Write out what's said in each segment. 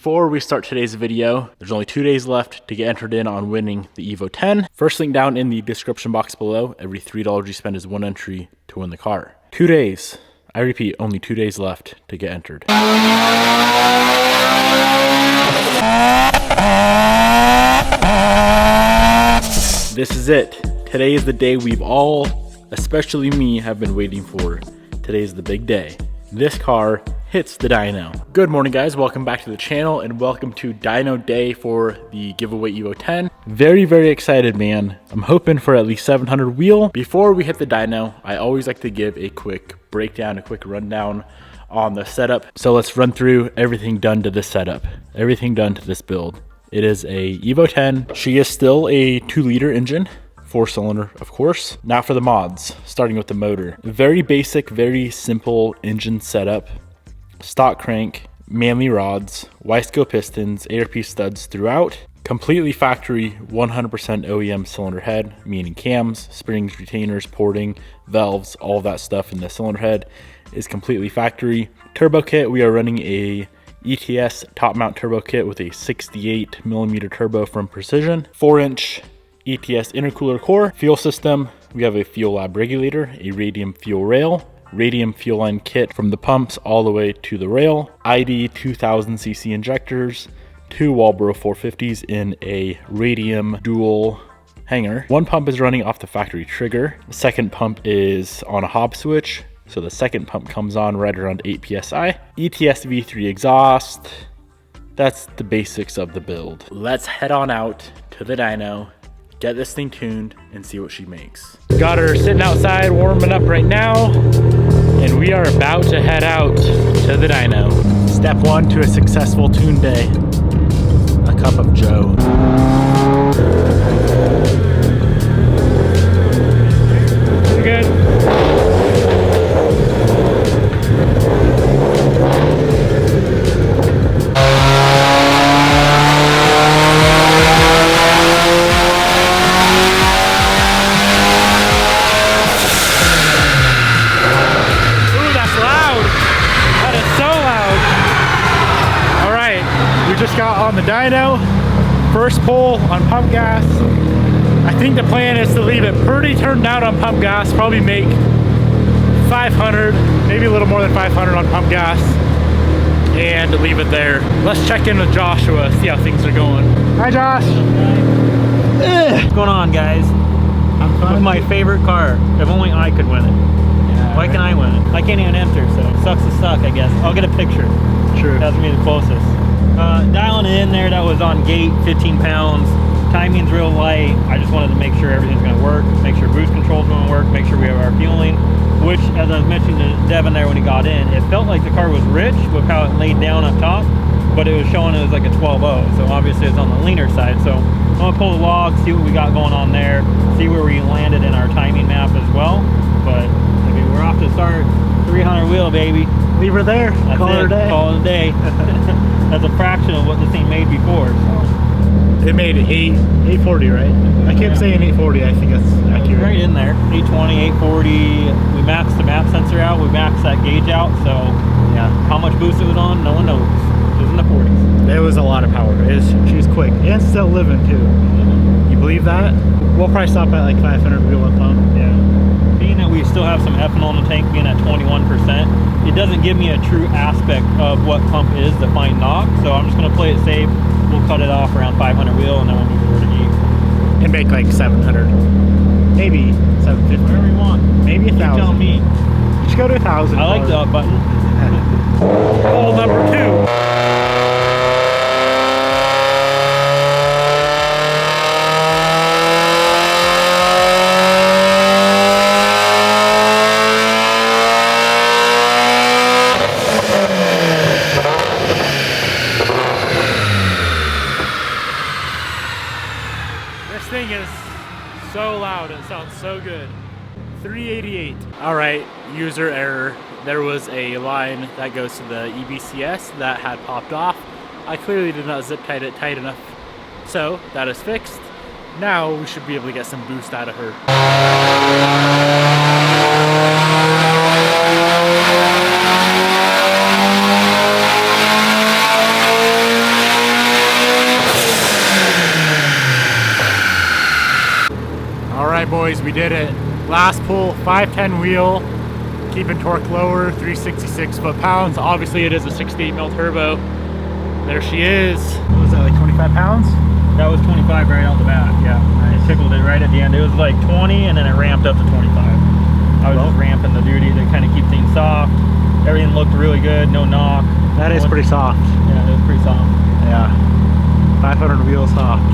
Before we start today's video, there's only 2 days left to get entered in on winning the Evo 10. First link down in the description box below. Every $3 you spend is 1 entry to win the car. 2 days. I repeat, only 2 days left to get entered. This is it. Today is the day we've all, especially me, have been waiting for. Today is the big day. This car hits the dyno. Good morning, guys. Welcome back to the channel and welcome to dyno day for the giveaway Evo 10. Very, very excited, man. I'm hoping for at least 700 wheel. Before we hit the dyno, I always like to give a quick breakdown, a quick rundown on the setup. So let's run through everything done to this setup, everything done to this build. It is a Evo 10. She is still a 2-liter engine. 4-cylinder, of course. Now for the mods, starting with the motor. Very basic, very simple engine setup. Stock crank, manly rods, Wiseco pistons, 8 studs throughout. Completely factory, 100% OEM cylinder head, meaning cams, springs, retainers, porting, valves, all that stuff in the cylinder head is completely factory. Turbo kit, we are running a ETS top mount turbo kit with a 68mm turbo from Precision. 4-inch ETS intercooler core. Fuel system, we have a fuel lab regulator, a radium fuel rail, radium fuel line kit from the pumps all the way to the rail, ID 2000cc injectors, 2 Walbro 450s in a radium dual hanger. One pump is running off the factory trigger. The second pump is on a hob switch, so the second pump comes on right around 8 psi. ETS V3 exhaust. That's the basics of the build. Let's head on out to the dyno, get this thing tuned, and see what she makes. Got her sitting outside warming up right now, and we are about to head out to the dyno. Step 1 to a successful tune day: a cup of Joe. You good? Just got on the dyno, first pull on pump gas. I think the plan is to leave it pretty turned out on pump gas, probably make 500, maybe a little more than 500 on pump gas, and leave it there. Let's check in with Joshua, see how things are going. Hi, Josh. What's going on, guys? With my favorite car. If only I could win it. Yeah, why can't I win it? I can't even enter, so it sucks to suck, I guess. I'll get a picture. True. That's me the closest. Dialing it in there, that was on gate, 15 pounds. Timing's real light. I just wanted to make sure everything's going to work, make sure boost control's going to work, make sure we have our fueling, which, as I was mentioning to Devin there when he got in, it felt like the car was rich with how it laid down up top, but it was showing it was like a 12.0, so obviously it's on the leaner side. So I'm going to pull the log, see what we got going on there, see where we landed in our timing map as well. But, I mean, we're off to start 300 wheel, baby. Leave her there. That's Call it a day. Call it a day. That's a fraction of what this thing made before. So. It made 840, right? I kept saying 840. I think that's accurate. Right in there. 820, 840. We maxed the map sensor out. We maxed that gauge out. So yeah, how much boost it was on, no one knows. It was in the 40s. There was a lot of power. She was quick and still living too. You believe that? We'll probably stop at like 500 wheel up pump. Yeah. Being that we still have some ethanol in the tank, being at 21%, it doesn't give me a true aspect of what pump is to find knock. So I'm just going to play it safe. We'll cut it off around 500 wheel and then we'll move over to E. And make like 700. Maybe 750. Whatever you want. Maybe 1,000. You tell me. You should go to 1,000. I like the up button. Hole number 2. This thing is so loud, it sounds so good. 388. All right, user error. There was a line that goes to the EBCS that had popped off. I clearly did not zip tie it tight enough. So that is fixed. Now we should be able to get some boost out of her. right, boys, we did it. Last pull, 510 wheel, keeping torque lower, 366 foot-pounds. Obviously, it is a 68 mil turbo. There she is. What was that, like 25 pounds? That was 25 right out the bat, yeah. I tickled it right at the end. It was like 20 and then it ramped up to 25. I was just ramping the duty to kind of keep things soft. Everything looked really good, no knock. That is pretty soft. Yeah, it was pretty soft. Yeah. 500 wheel soft.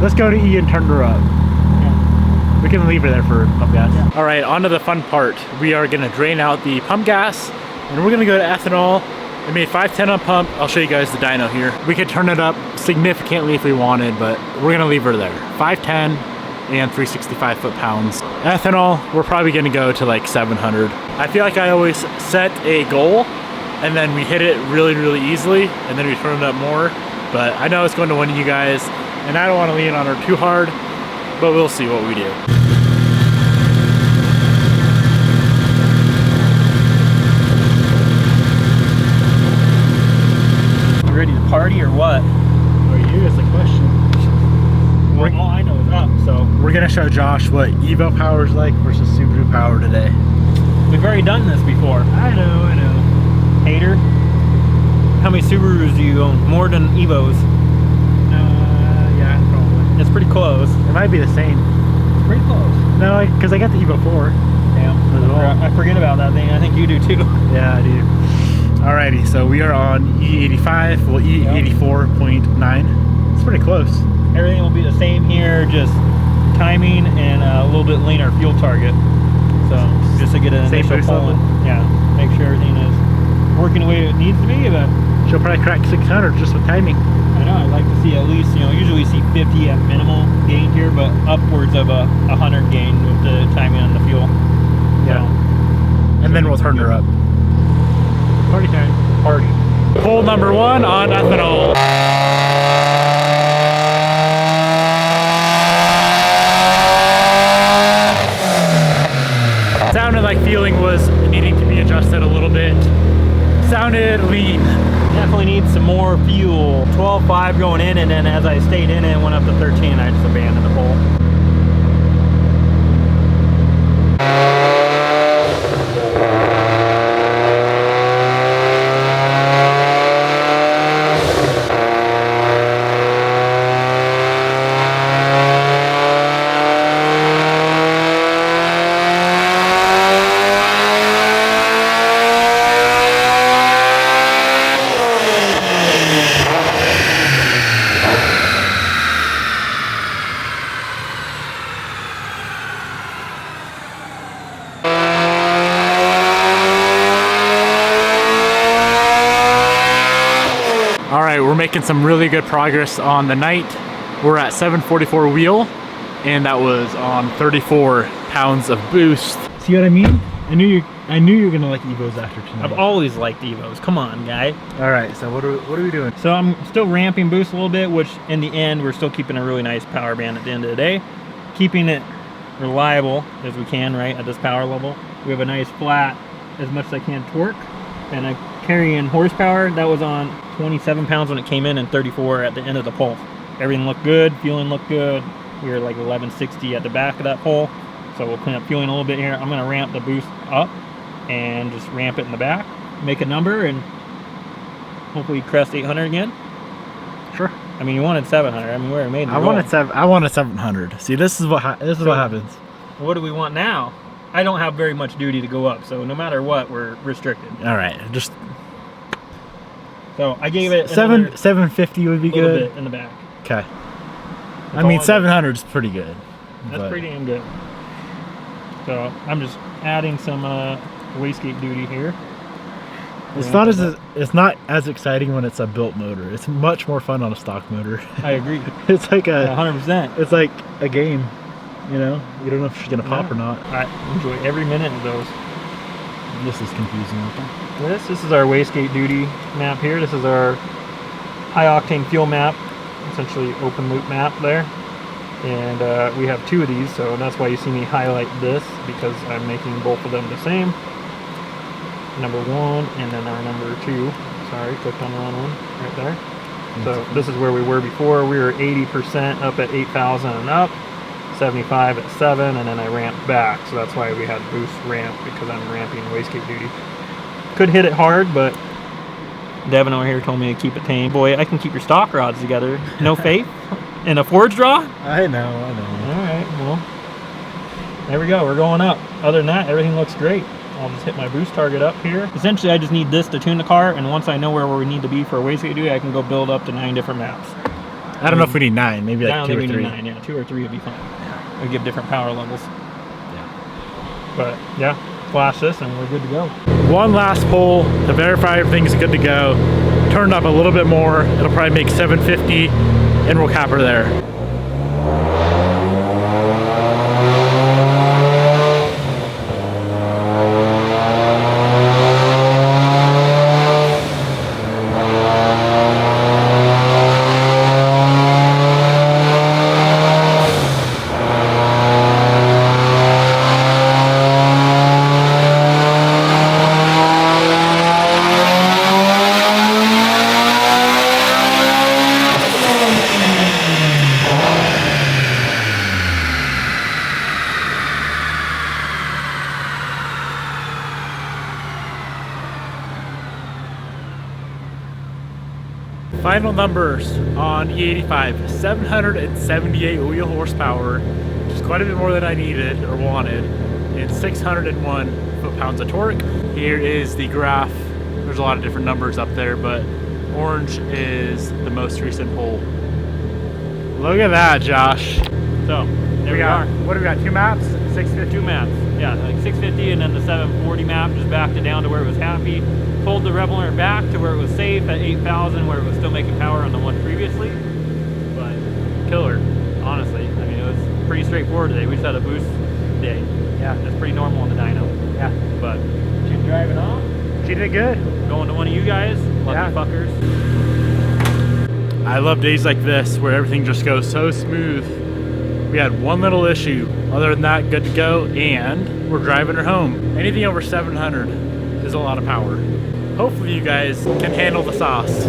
Let's go to E and turn her up. Yeah. We can leave her there for pump gas. Yeah. All right, on to the fun part. We are gonna drain out the pump gas and we're gonna go to ethanol. I made 510 on pump. I'll show you guys the dyno here. We could turn it up significantly if we wanted, but we're gonna leave her there. 510 and 365 foot-pounds. Ethanol, we're probably gonna go to like 700. I feel like I always set a goal and then we hit it really, really easily and then we turn it up more. But I know it's going to one of you guys and I don't wanna lean on her too hard, but we'll see what we do. Ready to party or what? Are you? It's a question. Well, all I know is up, so. We're gonna show Josh what Evo power is like versus Subaru power today. We've already done this before. I know. Hater. How many Subarus do you own? More than Evos? Yeah, probably. It's pretty close. It might be the same. It's pretty close. No, because I got the Evo 4. Damn. I forget about that thing. I think you do too. Yeah, I do. Alrighty, so we are on E85, well E84.9. It's pretty close. Everything will be the same here, just timing and a little bit leaner fuel target. So just to get an initial pull. Yeah, make sure everything is working the way it needs to be. But she'll probably crack 600 just with timing. I know, I'd like to see at least, usually see 50 at minimal gain here, but upwards of 100 gain with the timing on the fuel. Yeah. So, and then we'll turn her up. Party time. Party. Pull number 1 on ethanol. Sounded like feeling was needing to be adjusted a little bit. Sounded lean. Definitely needs some more fuel. 12.5 going in, and then as I stayed in it, went up to 13. I just abandoned the pull. All right, we're making some really good progress on the night. We're at 744 wheel, and that was on 34 pounds of boost. See what I mean? I knew you were gonna like Evos after tonight. I've always liked Evos. Come on, guy. All right, so what are we doing? So I'm still ramping boost a little bit, which in the end, we're still keeping a really nice power band at the end of the day. Keeping it reliable as we can, right, at this power level. We have a nice flat, as much as I can, torque. And I carry in horsepower. That was on 27 pounds when it came in and 34 at the end of the pull. Everything looked good, fueling looked good. We were like 1160 at the back of that pull. So we'll clean up fueling a little bit here. I'm gonna ramp the boost up and just ramp it in the back, make a number, and hopefully crest 800 again. Sure. I mean, you wanted 700. I mean, we already made the I wanted 700. See, this is what happens. What do we want now? I don't have very much duty to go up, so no matter what, we're restricted. All right, just. So I gave it 750 would be good. Bit in the back. Okay. I mean, 700 is pretty good. That's pretty damn good. So I'm just adding some wastegate duty here. It's not as exciting when it's a built motor. It's much more fun on a stock motor. I agree. It's like 100%. It's like a game. You know, you don't know if she's gonna pop or not. I enjoy every minute of those. This is confusing. This is our wastegate duty map here. This is our high octane fuel map, essentially open loop map there. And we have 2 of these, so that's why you see me highlight this, because I'm making both of them the same. Number 1 and then our number 2. Sorry, clicked on the wrong one right there. So this is where we were before. We were 80% up at 8,000 and up. 75 at 7, and then I ramped back. So that's why we had boost ramp, because I'm ramping wastegate duty. Could hit it hard, but Devin over here told me to keep it tame. Boy, I can keep your stock rods together. No faith in a forge draw? I know. All right, well, there we go. We're going up. Other than that, everything looks great. I'll just hit my boost target up here. Essentially, I just need this to tune the car, and once I know where we need to be for a wastegate duty, I can go build up to 9 different maps. I don't know if we need 9, maybe like 2 or 3. 9, yeah, 2 or 3 would be fine. Yeah. We give different power levels. Yeah. But yeah, flash this and we're good to go. One last pull to verify everything's good to go. Turned up a little bit more. It'll probably make 750, and we'll cap her there. Final numbers on E85, 778 wheel horsepower, which is quite a bit more than I needed or wanted, and 601 foot-pounds of torque. Here is the graph. There's a lot of different numbers up there, but orange is the most recent pull. Look at that, Josh. So, there we are. What do we got, 2 maps? 650? 2 maps. Yeah, like 650 and then the 740 map, just backed it down to where it was happy. Pulled the Rebel Runner back to where it was safe at 8,000, where it was still making power on the one previously. But killer, honestly. I mean, it was pretty straightforward today. We just had a boost day. Yeah, that's pretty normal in the dyno. Yeah. But she's driving off. She did good. Going to one of you guys, lucky fuckers. I love days like this where everything just goes so smooth. We had one little issue. Other than that, good to go, and we're driving her home. Anything over 700 is a lot of power. Hopefully you guys can handle the sauce.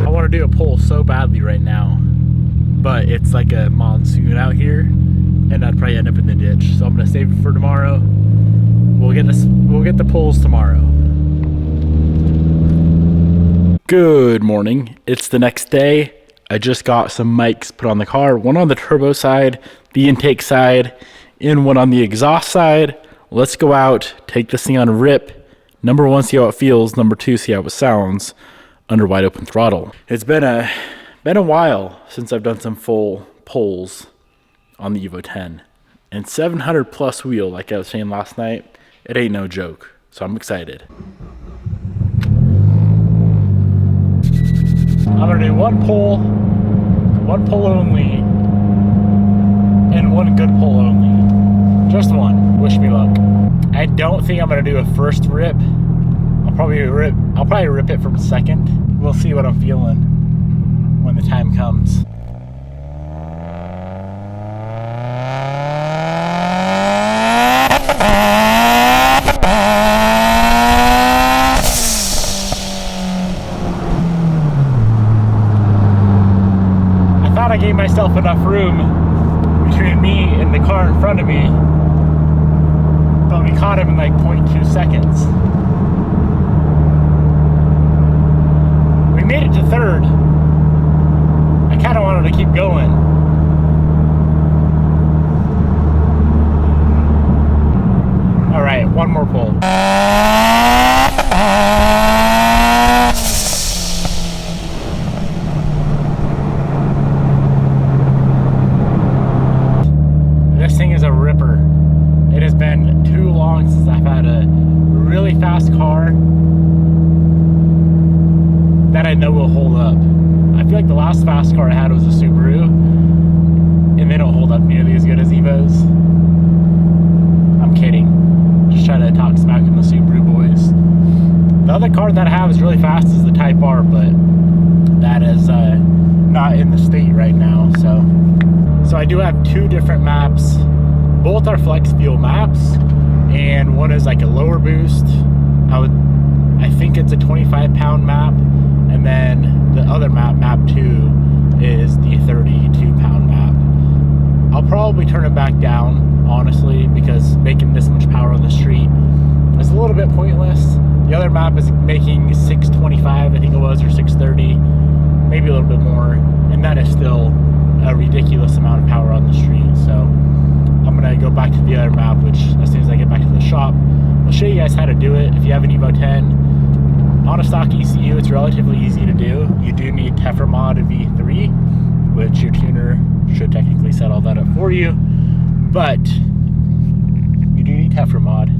I want to do a pull so badly right now, but it's like a monsoon out here, and I'd probably end up in the ditch. So I'm gonna save it for tomorrow. We'll get the pulls tomorrow. Good morning. It's the next day. I just got some mics put on the car, one on the turbo side, the intake side, and one on the exhaust side. Let's go out, take this thing on a rip. Number 1, see how it feels. Number 2, see how it sounds under wide open throttle. It's been a while since I've done some full pulls on the Evo 10. And 700 plus wheel, like I was saying last night, it ain't no joke. So I'm excited. I'm gonna do one pull only, and one good pull only. Just one. Wish me luck. I don't think I'm gonna do a first rip. I'll probably rip it from second. We'll see what I'm feeling when the time comes. I gave myself enough room between me and the car in front of me, but we caught him in like 0.2 seconds. We made it to third. I kind of wanted to keep going. All right, one more pull. This thing is a ripper. It has been too long since I've had a really fast car that I know will hold up. I feel like the last fast car I had was a Subaru, and they don't hold up nearly as good as Evos. I'm kidding. Just trying to talk smack in the Subaru boys. The other car that I have is really fast is the Type R, but that is not in the state right now. So I do have 2 different maps Both are flex fuel maps, and one is like a lower boost. I think it's a 25 pound map, and then the other map, map 2, is the 32 pound map. I'll probably turn it back down, honestly, because making this much power on the street is a little bit pointless. The other map is making 625, I think it was, or 630, maybe a little bit more, and that is still a ridiculous amount of power on the street. So I'm gonna go back to the other map, which as soon as I get back to the shop, I'll show you guys how to do it. If you have an Evo 10 on a stock ECU, it's relatively easy to do. You do need Mod V3, which your tuner should technically set all that up for you, but you do need Mod.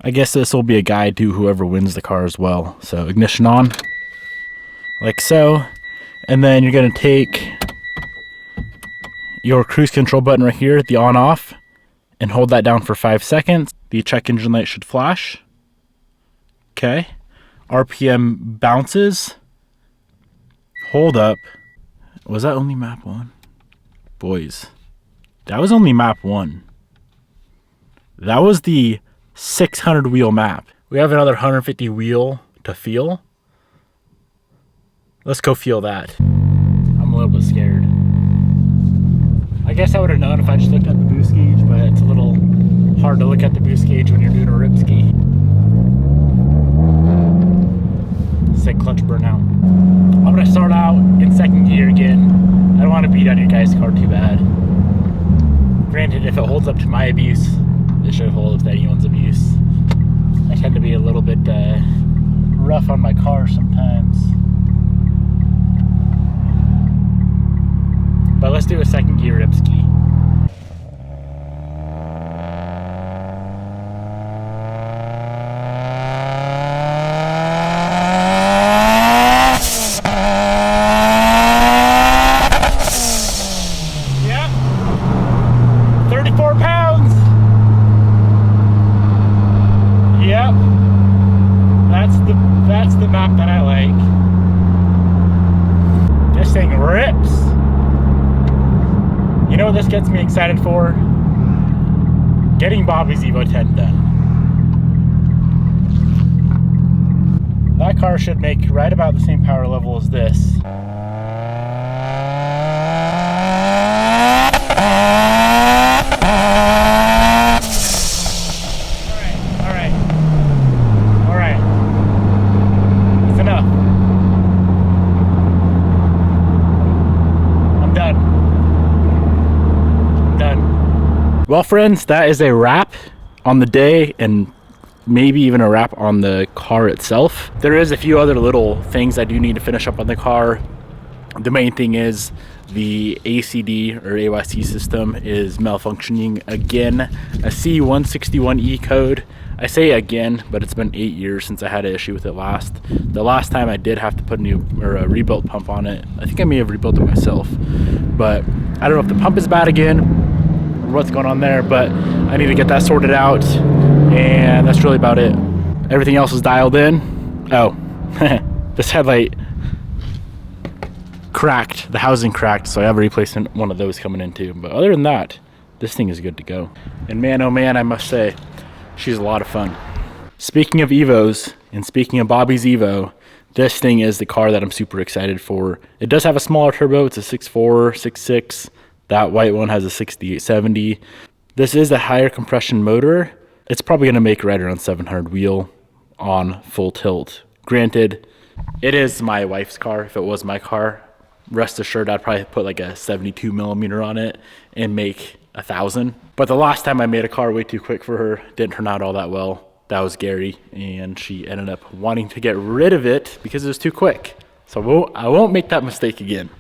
I guess this will be a guide to whoever wins the car as well. So ignition on, like so, and then you're gonna take your cruise control button right here, the on off, and hold that down for 5 seconds. The check engine light should flash. Okay, RPM bounces. Hold up. Was that only map 1? Boys, that was only map 1. That was the 600 wheel map. We have another 150 wheel to feel. Let's go feel that. I'm a little bit scared. I guess I would have known if I just looked at the boost gauge, but it's a little hard to look at the boost gauge when you're doing a rip ski. Sick clutch burnout. I'm gonna start out in second gear again. I don't want to beat on your guys' car too bad. Granted, if it holds up to my abuse, it should hold up to anyone's abuse. I tend to be a little bit rough on my car sometimes. But let's do a second gear rip ski. Yep. 34 pounds. Yep. That's the map that I like. This thing rips. You know what this gets me excited for? Getting Bobby's Evo 10 done. That car should make right about the same power level as this. All right. It's enough. I'm done. Well, friends, that is a wrap on the day, and maybe even a wrap on the car itself. There is a few other little things I do need to finish up on the car. The main thing is the ACD or AYC system is malfunctioning again. A C161E code. I say again, but it's been 8 years since I had an issue with it last. The last time I did have to put a rebuilt pump on it. I think I may have rebuilt it myself, but I don't know if the pump is bad again, what's going on there, but I need to get that sorted out, and that's really about it. Everything else is dialed in. Oh, this headlight cracked, the housing cracked, so I have a replacement one of those coming in too. But other than that, this thing is good to go. And man, oh man, I must say, she's a lot of fun. Speaking of Evos, and speaking of Bobby's Evo, this thing is the car that I'm super excited for. It does have a smaller turbo. It's a 6.4, 6.6. That white one has a 6870. This is a higher compression motor. It's probably gonna make right around 700 wheel on full tilt. Granted, it is my wife's car. If it was my car, rest assured I'd probably put like a 72 millimeter on it and make 1,000. But the last time I made a car way too quick for her, didn't turn out all that well. That was Gary, and she ended up wanting to get rid of it because it was too quick. So I won't make that mistake again.